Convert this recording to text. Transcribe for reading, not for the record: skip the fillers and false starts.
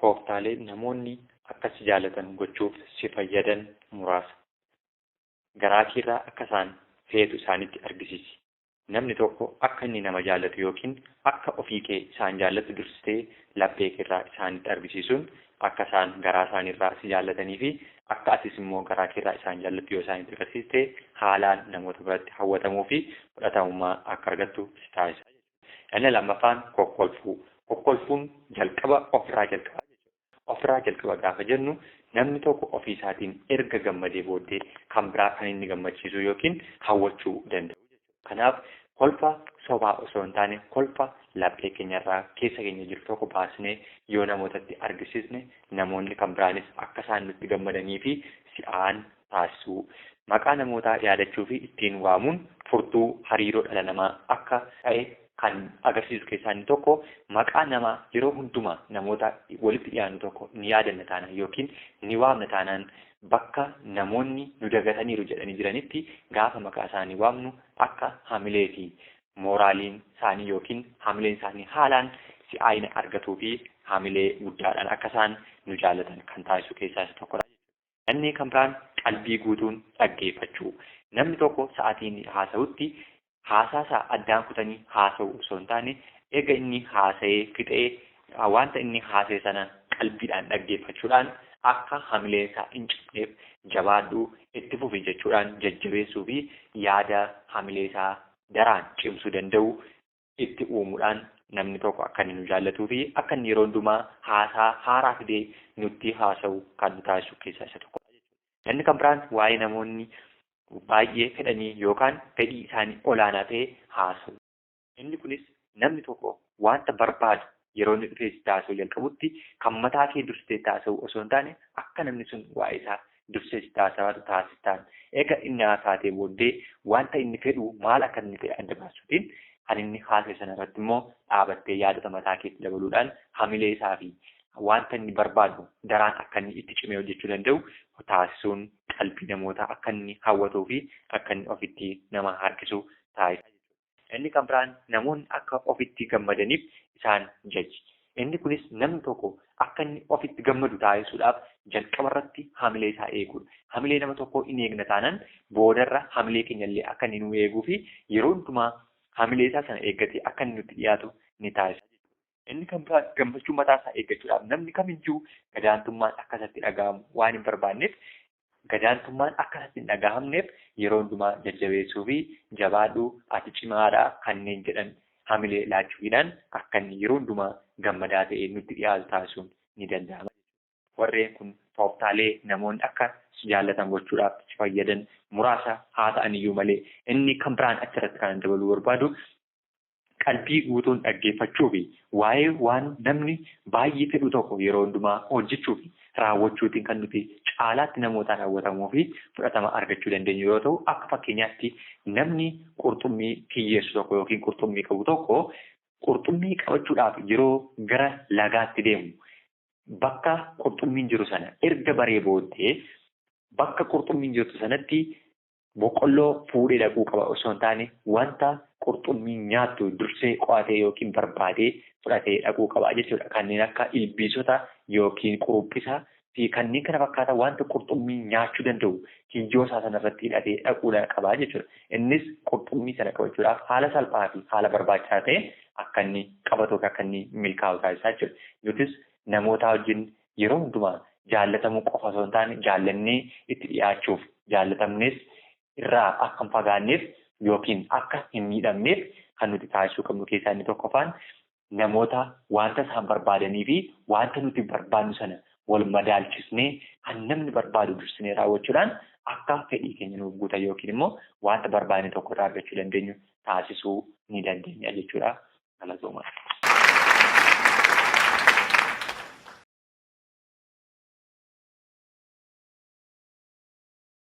tooftaalee namoonni akka si jaalatan gochuuf si fayyadan muraasa. Garaa keerraa akka isaan feetu isaanitti argisiisi. Namni tokko akka inni nama jaallatu yookiin akka ofii kee isaan jaallatu dursitee laphee keerraa isaanitti argisiisuun akka isaan garaa isaaniirraa si jaallatanii fi akka atis immoo garaa keerraa isaan jaallattu yoo isaanitti agarsiiste haalaan namoota biratti hawwatamuu fi fudhatamummaa akka argattu si taasisa. Inni lammaffaan kokkolfuu. Kokkolfuun jalqaba ofirraa jalqaba. Ofirraa jalqaba gaafa jennu namni tokko ofii isaatiin erga gammadee booddee kan biraa kan inni gammachiisu yookiin hawwachuu danda'u. Kanaaf kolfa sobaa osoo hin taane kolfa laphee keenyarraa keessa keenya jiru tokko baasnee yoo namootatti argisiisne namoonni kan biraanis akka isaan nutti gammadanii fi si'aan taasisuu. Maqaa namootaa yaadachuu fi ittiin waamuun furtuu hariiroo dhala namaa akka ta'e kan agarsiisu keessaa inni tokko maqaa namaa yeroo hundumaa namoota walitti dhiyaannu tokko ni yaadanna taanaan yookiin ni waamna taanaan bakka namoonni nu dagataniiru jedhanii jiranitti gaafa maqaa isaanii waamnu akka hamilee fi mooraaliin isaanii yookiin hamileen isaanii haalaan si'aayina argatuu fi hamilee guddaadhaan akka isaan nu jaallatan kan taasisu keessaa isa tokkodha. Inni kan biraan qalbii guutuun dhaggeeffachuu. Namni tokko sa'aatiin haasa'utti haasaasaa addaan kutanii haasa'u osoo hin taane eega inni haasa'ee fixee wanta inni haasa'e sana qalbiidhaan dhaggeeffachuudhaan akka hamilee isaa hin cabneef jabaadhuu itti fufi jechuudhaan jajjabeessuu fi yaada hamilee isaa daraan cimsuu danda'u itti uumuudhaan namni tokko akka inni nu jaallatuu fi akka inni yeroo hundumaa haasaa haaraa fidee nutti haasa'u kan nu taasisu keessaa isa tokko. Inni kan biraan waa'ee namoonni baay'ee fedhanii yookaan fedhii isaanii olaanaa ta'e haasa'u. Inni kunis namni tokko wanta barbaadu yeroo inni dhufee taasisuu jalqabutti kan mataa kee dursitee taasisuu osoo hin taane akka namni sun waa'ee isaa dursee taasistaan eega inni haasa'ee booddee wanta inni fedhu maal akka inni ta'e adda baasuutiin kan inni haasa'e sana irratti immoo dhaabattee yaadota mataa keetti dabaluudhaan hamilee isaa fi wanta inni barbaadu daraan akka inni itti cimee hojjechuu danda'u taasisuun qalbii namootaa akka inni hawwatuu fi akka inni ofitti nama harkisu taasisa. Inni kan biraan namoonni akka ofitti gammadaniif isaan jaji. Inni kunis namni tokko akka inni ofitti gammadu taasisuudhaaf jalqaba irratti hamilee isaa eeguudha. Hamilee nama tokko hin eegna taanaan boodarra hamilee keenyallee akka inni nu eeguu fi yeroo hundumaa hamilee isaa sana eeggatee akka inni nutti dhiyaatu ni taasisa. Inni kan biraan gammachuu mataa isaa eeggachuudhaaf namni kamiyyuu gadaantummaan akka isatti dhaga'amu waan hin barbaanneef gadaantummaan akka isatti hin dhaga'amneef yeroo hundumaa jajjabeessuu fi jabaadhuu ati cimaadhaa kanneen jedhan hamilee laachuudhaan akka inni yeroo hundumaa gammadaa ta'ee nutti dhiyaatu taasisuun ni danda'ama. Warreen kun tooftaalee namoonni akka si jaallatan gochuudhaaf si fayyadan muraasa haa ta'an iyyuu malee inni kan biraan achirratti kan dabaluu barbaadu qalbii guutuun dhaggeeffachuu fi waa'ee waan namni baay'ee fedhu tokko yeroo hundumaa hojjechuu fi raawwachuutiin kan nuti caalaatti namootaan hawwatamuu fi fudhatama argachuu dandeenyu yoo ta'u akka fakkeenyaatti namni qurxummii kiyyeessu tokko yookiin qurxummii qabu tokko qurxummii qabachuudhaaf yeroo gara lagaatti deemu bakka qurxummiin jiru sana erga baree booddee bakka qurxummiin jirtu sanatti boqqolloo fuudhee dhaquu qaba osoo hin taane wanta qurxummii nyaattu dursee qo'atee yookiin barbaadee fudhatee dhaquu qaba jechuudha. Kanneen akka ilbiisota yookiin quruphisa fi kanneen kana fakkaatan wanta qurxummii nyaachuu danda'u kiyyoo isaa sanarratti hidhatee dhaquu qaba jechuudha. Innis qurxummii sana qabachuudhaaf haala salphaa fi haala barbaachisaa ta'e akka inni qabatu akka inni milkaa'u taasisaa jechuudha. Nutis namoota wajjin yeroo hundumaa jaallatamuu qofa osoo hin taane jaallannee itti dhiyaachuuf jaallatamnees irraa akka hin fagaanneef yookiin akka hin miidhamneef kan nuti taasisuu qabnu keessaa inni tokkoffaan namoota wanta isaan barbaadanii fi wanta nuti barbaadnu sana wal madaalchisnee kan namni barbaadu dursinee raawwachuudhaan akka fedhii keenya nuuf guutan yookiin immoo wanta barbaadne tokko irraa argachuu dandeenyu taasisuu ni dandeenya jechuudha. Galatoomaa.